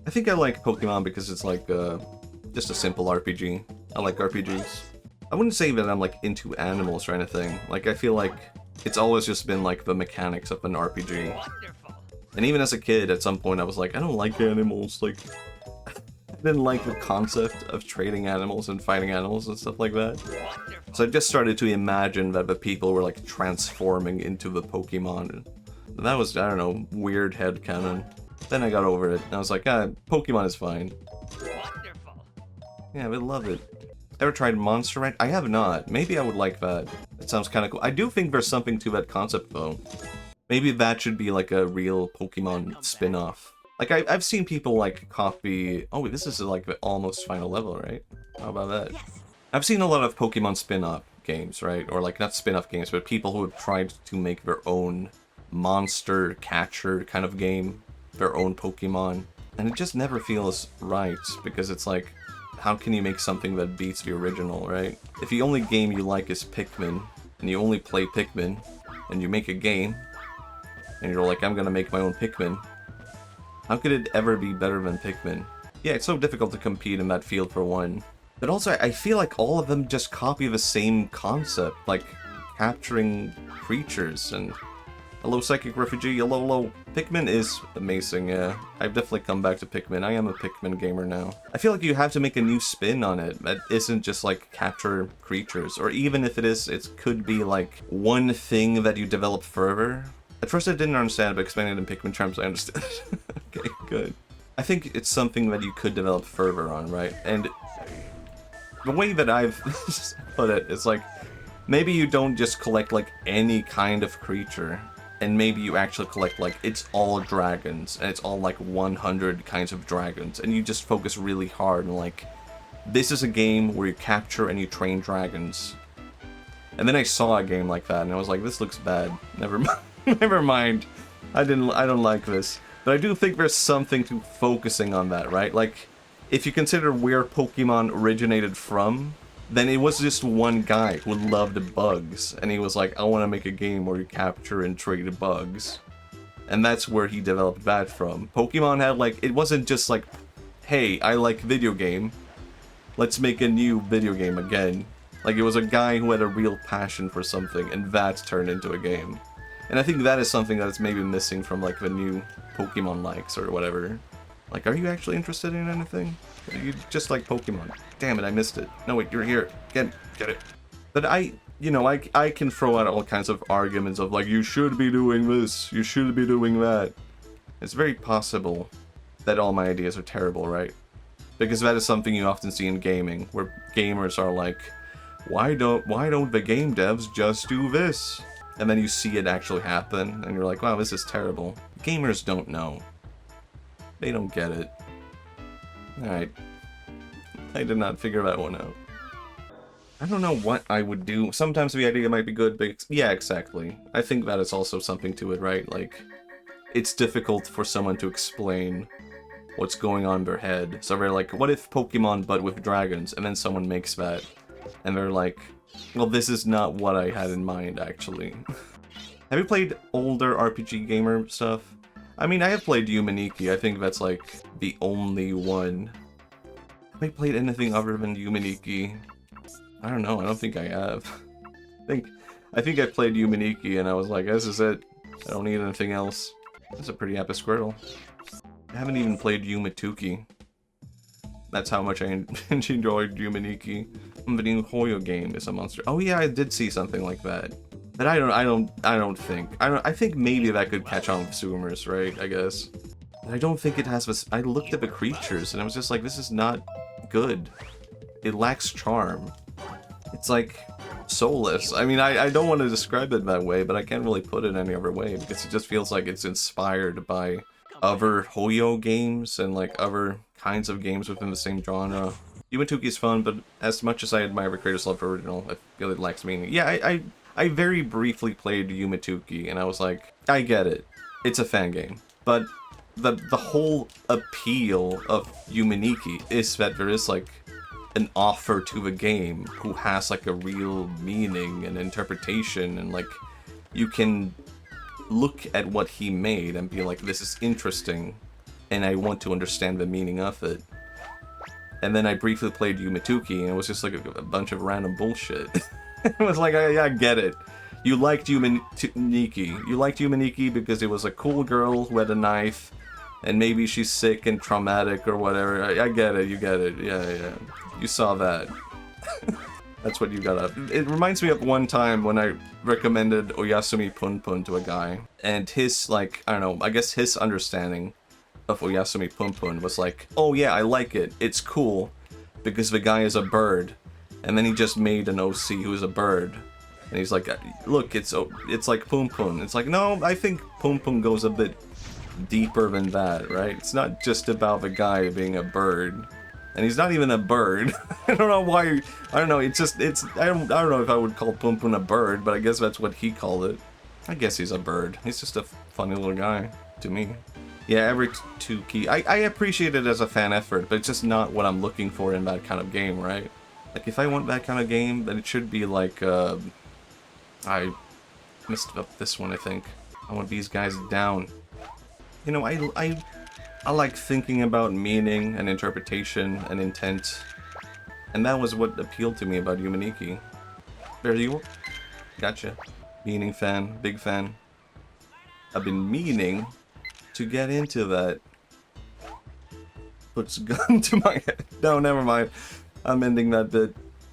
I think I like Pokemon because it's like just a simple RPG. I like RPGs. I wouldn't say that I'm like into animals or anything. Like I feel like it's always just been like the mechanics of an RPG. And even as a kid, at some point I was like, I don't like animals. Like, I didn't like the concept of trading animals and fighting animals and stuff like that. So I just started to imagine that the people were like transforming into the Pokemon. And that was, I don't know, weird headcanon. Then I got over it, and I was like, Pokemon is fine. Yeah, I would love it. Ever tried Monster Ranch? I have not. Maybe I would like that. That sounds kind of cool. I do think there's something to that concept, though. Maybe that should be like a real Pokemon spin-off. Like, I've seen people, like, copy... Oh, this is, like, the almost final level, right? How about that? Yes. I've seen a lot of Pokemon spin-off games, right? Or, like, not spin-off games, but people who have tried to make their own monster catcher kind of game. Their own Pokemon. And it just never feels right, because it's like, how can you make something that beats the original, right? If the only game you like is Pikmin, and you only play Pikmin, and you make a game, and you're like, I'm gonna make my own Pikmin, how could it ever be better than Pikmin? Yeah, it's so difficult to compete in that field for one. But also, I feel like all of them just copy the same concept, like capturing creatures and... Hello, Psychic Refugee, hello. Pikmin is amazing, yeah. I've definitely come back to Pikmin. I am a Pikmin gamer now. I feel like you have to make a new spin on it that isn't just like capture creatures, or even if it is, it could be like one thing that you develop further. At first I didn't understand, but explaining it in Pikmin terms I understood. Okay, good. I think it's something that you could develop further on, right? And the way that I've put it is like, maybe you don't just collect like any kind of creature. And maybe you actually collect, like, it's all dragons, and it's all, like, 100 kinds of dragons, and you just focus really hard, and, like, this is a game where you capture and you train dragons. And then I saw a game like that, and I was like, this looks bad. Never mind. Never mind. I don't like this. But I do think there's something to focusing on that, right? Like, if you consider where Pokemon originated from, then it was just one guy who loved bugs, and he was like, I want to make a game where you capture and trade bugs. And that's where he developed that from. Pokemon had like, it wasn't just like, hey, I like video game, let's make a new video game again. Like, it was a guy who had a real passion for something, and that turned into a game. And I think that is something that's maybe missing from like the new Pokemon likes or whatever. Like, are you actually interested in anything? You just like Pokemon. Damn it, I missed it. No, wait, you're here. Get it. But I can throw out all kinds of arguments of like, you should be doing this, you should be doing that. It's very possible that all my ideas are terrible, right? Because that is something you often see in gaming, where gamers are like, why don't the game devs just do this? And then you see it actually happen, and you're like, wow, this is terrible. Gamers don't know. They don't get it. Alright. I did not figure that one out. I don't know what I would do. Sometimes the idea might be good, but yeah, exactly. I think that is also something to it, right? Like, it's difficult for someone to explain what's going on in their head. So they're like, what if Pokemon but with dragons? And then someone makes that. And they're like, well, this is not what I had in mind, actually. Have you played older RPG gamer stuff? I mean, I have played Yuminiki. I think that's like the only one. Have I played anything other than Yuminiki? I don't know. I don't think I have. I think I played Yuminiki and I was like, this is it. I don't need anything else. That's a pretty epic Squirtle. I haven't even played Yumituki. That's how much I enjoyed Yuminiki. The new Hoyo game is a monster. Oh yeah, I did see something like that. But I think maybe that could catch on with Zoomers, right? I guess. But I don't think it has this. I looked at the creatures and I was just like, this is not good. It lacks charm. It's like soulless. I mean, I don't want to describe it that way, but I can't really put it any other way because it just feels like it's inspired by other Hoyo games and like other kinds of games within the same genre. Yumituki is fun, but as much as I admire the creator's love for original, I feel it lacks meaning. Yeah, I very briefly played Yumituki, and I was like, I get it. It's a fan game. But the whole appeal of Yuminiki is that there is, like, an author to the game who has, like, a real meaning and interpretation, and, like, you can look at what he made and be like, this is interesting. and I want to understand the meaning of it. And then I briefly played Yumituki, and it was just like a bunch of random bullshit. It was like, I get it. You liked Yumaniki. You liked Yumaniki because it was a cool girl who had a knife, and maybe she's sick and traumatic or whatever. I get it, you get it. Yeah. You saw that. That's what you got up. It reminds me of one time when I recommended Oyasumi Punpun to a guy, and his, like, I don't know, I guess his understanding of Oyasumi Punpun was like, oh yeah, I like it, it's cool, because the guy is a bird. And then he just made an OC who's a bird. And he's like, look, it's like Punpun. It's like, no, I think Punpun goes a bit deeper than that, right? It's not just about the guy being a bird. And he's not even a bird. I don't know why, I don't know, I don't know if I would call Punpun a bird, but I guess that's what he called it. I guess he's a bird. He's just a funny little guy, to me. Yeah, every 2 key. I appreciate it as a fan effort, but it's just not what I'm looking for in that kind of game, right? Like, if I want that kind of game, then it should be like, I messed up this one, I think. I want these guys down. You know, I like thinking about meaning and interpretation and intent. And that was what appealed to me about Yumaniki. There you are. Gotcha. Meaning fan, big fan. I've been meaning to get into that. Puts a gun to my head. No, never mind. I'm ending that bit.